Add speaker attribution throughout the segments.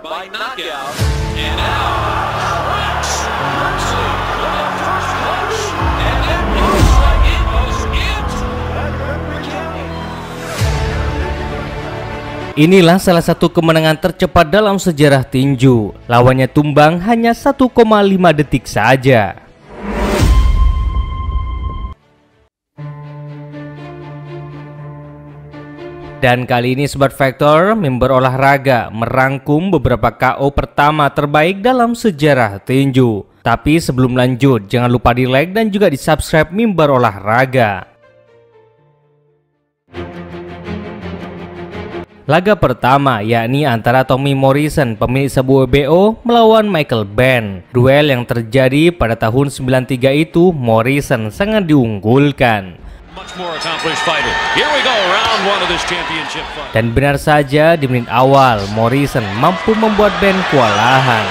Speaker 1: by knockout. And now, Rex Mercy with a first punch. And it looks like it was it.
Speaker 2: Inilah salah satu kemenangan tercepat dalam sejarah tinju. Lawannya tumbang hanya 1,5 detik saja. Dan kali ini Sobat Factor, member olahraga merangkum beberapa KO pertama terbaik dalam sejarah tinju. Tapi sebelum lanjut, jangan lupa di like dan juga di subscribe member olahraga. Laga pertama yakni antara Tommy Morrison, pemilik sebuah WBO, melawan Michael Benn. Duel yang terjadi pada tahun 93 itu, Morrison sangat diunggulkan. Dan benar saja, di menit awal Morrison mampu membuat Benn kewalahan.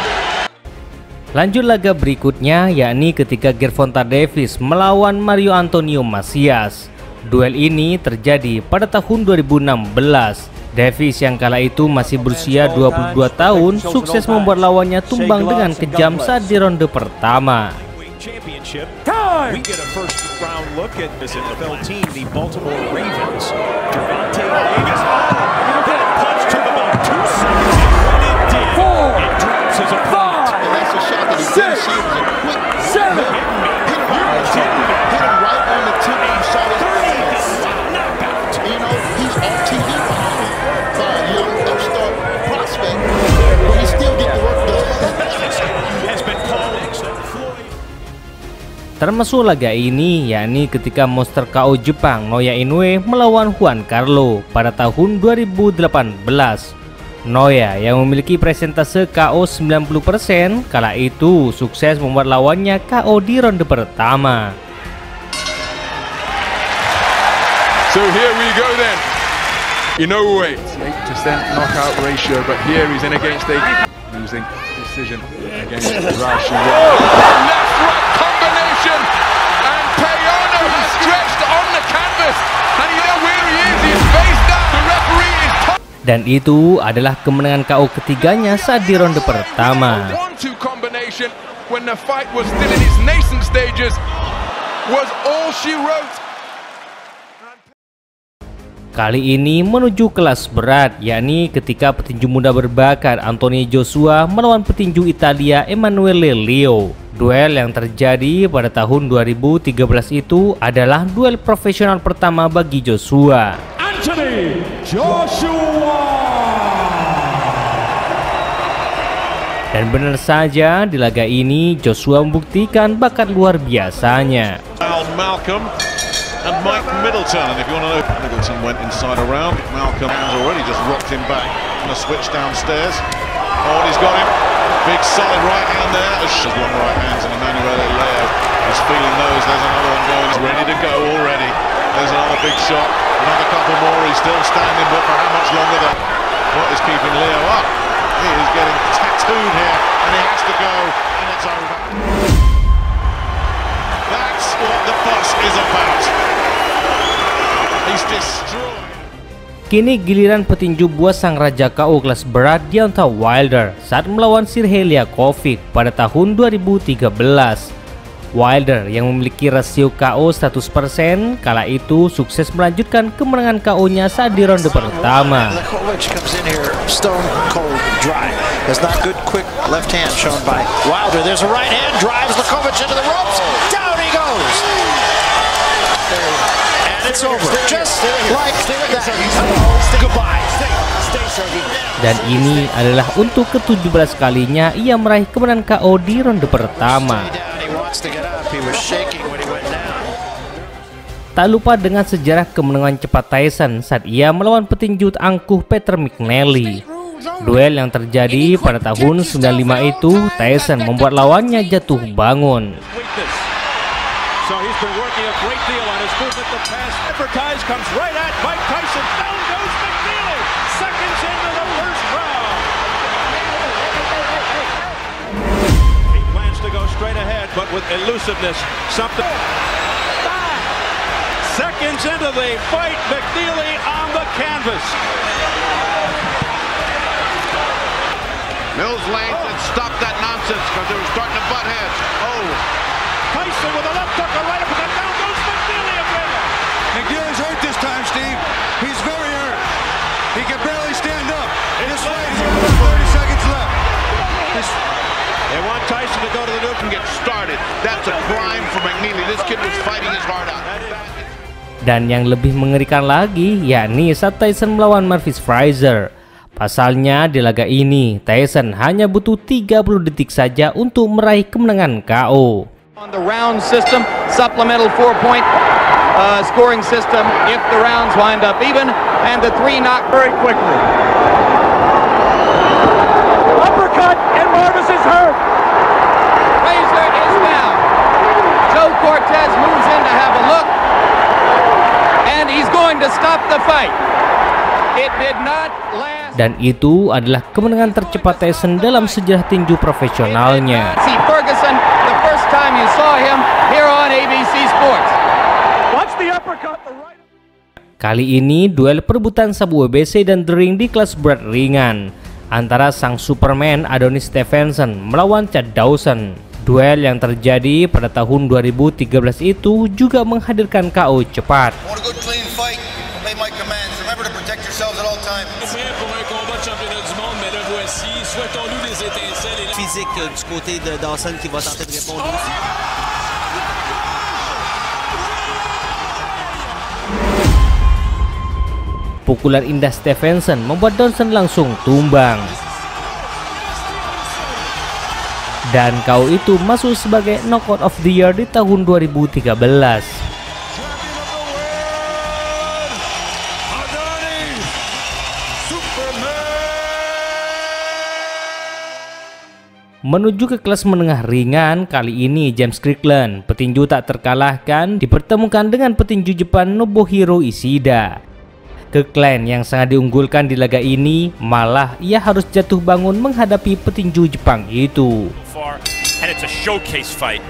Speaker 2: Lanjut laga berikutnya yakni ketika Gervonta Davis melawan Mario Antonio Macias. Duel ini terjadi pada tahun 2016. Davis yang kala itu masih berusia 22 tahun sukses membuat lawannya tumbang dengan kejam saat di ronde pertama.
Speaker 3: Championship. We get a first round look at this NFL team, the Baltimore Ravens. Gervonta Davis. That punch took about 2 seconds, and when it did, it drops his opponent.
Speaker 4: And that's a shot that he didn't see. It was a quick 7. Hit him right on the tip. He shot his knockout. You know, he's on TV by a young upstart prospect, but he still get the work done.
Speaker 3: Has been called excellent.
Speaker 2: Termasuk laga ini yakni ketika monster KO Jepang Naoya Inoue melawan Juan Carlo pada tahun 2018. Naoya yang memiliki presentase KO 90% kala itu sukses membuat lawannya KO di ronde pertama.
Speaker 5: So here we go then. Inoue 8% knockout ratio, but here he's in against a losing decision against Rashi. Left right combination, and Payano is stretched on the canvas, and you know where he is. He's face down. The referee is.
Speaker 2: Dan itu adalah kemenangan KO ketiganya saat di ronde pertama.
Speaker 5: 1-2 combination when the fight was still in its nascent stages was all she wrote.
Speaker 2: Kali ini menuju kelas berat, yakni ketika petinju muda berbakat Anthony Joshua melawan petinju Italia Emanuele Leo. Duel yang terjadi pada tahun 2013 itu adalah duel profesional pertama bagi Joshua.
Speaker 3: Anthony Joshua.
Speaker 2: Dan benar saja, di laga ini Joshua membuktikan bakat luar biasanya.
Speaker 3: Malcolm and Mike Middleton, and if you want to know, Middleton went inside a round. Malcolm has already just rocked him back on a switch downstairs. Oh, and he's got him. Big solid right hand there. There's one right hand, and Emanuele Leo is feeling those. There's another one going. He's ready to go already. There's another big shot. Another couple more. He's still standing, but for how much longer though? What is keeping Leo up? He is getting tattooed here, and he has to go, and it's over. That's what the fuss is about. He's destroyed.
Speaker 2: Kini giliran petinju buah sang raja KO kelas berat Deontay Wilder saat melawan Sergey Liakhovic pada tahun 2013. Wilder yang memiliki rasio KO 100% kala itu sukses melanjutkan kemenangan KO-nya saat di ronde pertama. Dan ini adalah untuk ke-17 kalinya ia meraih kemenangan KO di ronde pertama. Tak lupa dengan sejarah kemenangan cepat Tyson saat ia melawan petinju angkuh Peter McNally. Duel yang terjadi pada tahun 95 itu, Tyson membuat lawannya jatuh bangun.
Speaker 3: So he's been working a great deal on his movement to pass. Advertise comes right at Mike Tyson. Down goes McNeely. Seconds into the first round. He plans to go straight ahead, but with elusiveness, something. Seconds into the fight, McNeely on the canvas. Mills Lane said stop that nonsense because they were starting to butt heads. Oh.
Speaker 1: Tyson with a left hook right up, and down goes McNeely again.
Speaker 6: McNeely's hurt this time, Steve. He's very hurt. He can barely stand up. This way, he's got about 30 seconds left.
Speaker 3: They want Tyson to go to the roof and get started. That's a crime for McNeely. This kid was fighting his heart out.
Speaker 2: Dan yang lebih mengerikan lagi, yakni saat Tyson melawan Marvis Frazier. Pasalnya di laga ini, Tyson hanya butuh 30 detik saja untuk meraih kemenangan KO.
Speaker 7: On the round system, supplemental 4-point scoring system if the rounds wind up even, and the 3 knock very quickly. Uppercut, and Marvis is hurt. Frazier is down. Joe Cortez moves in to have a look, and he's going to stop the fight. It did not last.
Speaker 2: Dan itu adalah kemenangan tercepat Tyson dalam sejarah tinju profesionalnya.
Speaker 7: See Ferguson, the first time you saw him here on ABC Sports.
Speaker 1: Watch the uppercut, the right.
Speaker 2: Kali ini duel perebutan sabu WBC dan The Ring di kelas berat ringan antara sang Superman Adonis Stevenson melawan Chad Dawson. Duel yang terjadi pada tahun 2013 itu juga menghadirkan KO cepat.
Speaker 8: Physique du côté de Dawson qui va tenter de répondre aussi.
Speaker 2: Pukulan indah Stevenson membuat Dawson langsung tumbang. Dan KO itu masuk sebagai knockout of the year di tahun 2013. Menuju ke kelas menengah ringan, kali ini James Strickland, petinju tak terkalahkan, dipertemukan dengan petinju Jepang Nobuhiro Ishida. Strickland yang sangat diunggulkan di laga ini, malah ia harus jatuh bangun menghadapi petinju Jepang itu.
Speaker 9: And it's a showcase fight.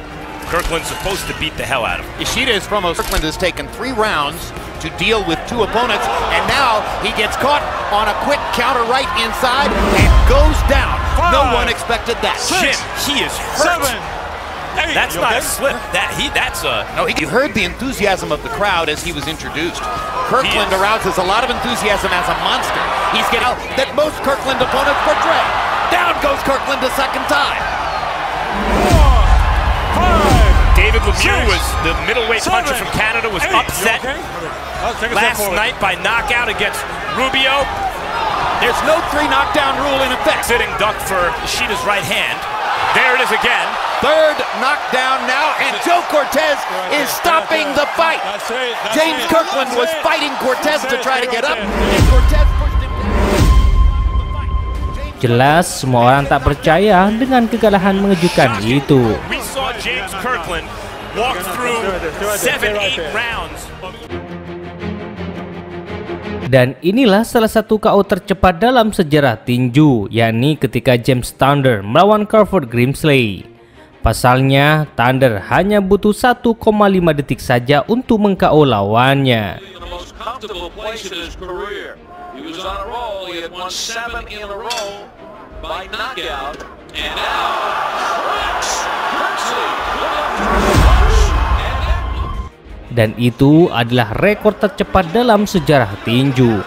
Speaker 9: Kirkland's supposed to beat the hell out of him.
Speaker 10: Ishida is from Kirkland has taken 3 rounds to deal with 2 opponents, and now he gets caught on a quick counter right inside and goes down.
Speaker 9: 5,
Speaker 10: no one expected that.
Speaker 9: 6, he is hurt.
Speaker 1: 7, 8.
Speaker 9: That's not a slip. That's a
Speaker 10: No, you heard the enthusiasm of the crowd as he was introduced. Kirkland arouses a lot of enthusiasm as a monster. He's getting out that most Kirkland opponents portray. Down goes Kirkland a second time.
Speaker 1: 4, 5.
Speaker 9: David Lemieux
Speaker 1: 6,
Speaker 9: was the middleweight
Speaker 1: 7,
Speaker 9: puncher from Canada, was
Speaker 1: 8.
Speaker 9: upset last night by knockout against Rubio.
Speaker 10: There's no 3 knockdown rule in effect.
Speaker 9: Sitting duck for Ishida's right hand. There it is again.
Speaker 10: 3rd knockdown now, and Joe Cortez is stopping the fight. James Kirkland was fighting Cortez to try to get up, and Cortez pushed him down.
Speaker 2: Jelas semua orang tak percaya dengan kekalahan mengejutkan itu.
Speaker 9: We saw James Kirkland walk through 7-8 rounds.
Speaker 2: Dan inilah salah satu KO tercepat dalam sejarah tinju, yakni ketika James Thunder melawan Crawford Grimsley. Pasalnya, Thunder hanya butuh 1,5 detik saja untuk meng-KO lawannya. Dan itu adalah rekor tercepat dalam sejarah tinju.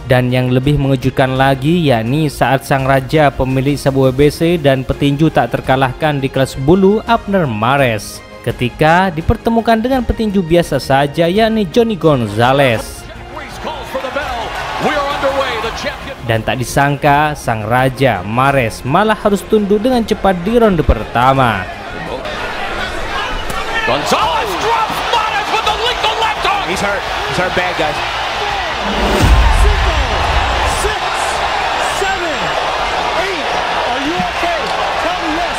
Speaker 2: Dan yang lebih mengejutkan lagi, yakni saat sang raja pemilik sabu WBC dan petinju tak terkalahkan di kelas bulu, Abner Mares, ketika dipertemukan dengan petinju biasa saja, yakni Johnny Gonzalez. Dan tak disangka, sang raja Mares malah harus tunduk dengan cepat di ronde pertama.
Speaker 10: Gonzalez drops Mares with the lethal left hook. He's hurt bad, guys.
Speaker 1: 6, 7, 8. Are you okay? Tell me yes.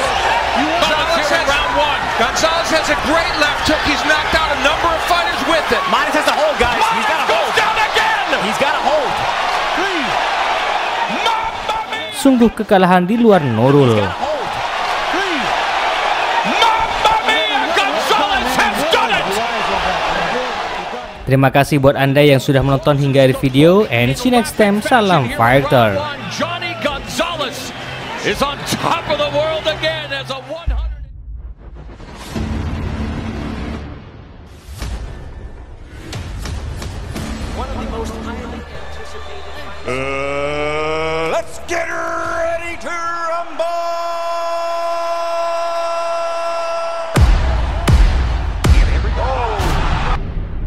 Speaker 10: Gonzalez has round 1. Gonzalez has a great left hook. He's knocked out a number of fighters with it. Mares has to hold, guys. He's got to hold. Goes down again. He's got to hold.
Speaker 1: 3.
Speaker 2: Sungguh kekalahan di luar Nurul. Terima kasih buat Anda yang sudah menonton hingga akhir video, and see you next time. Salam fighter.
Speaker 1: Johnny Gonzalez is on top of the world again as a 100. One of the most highly anticipated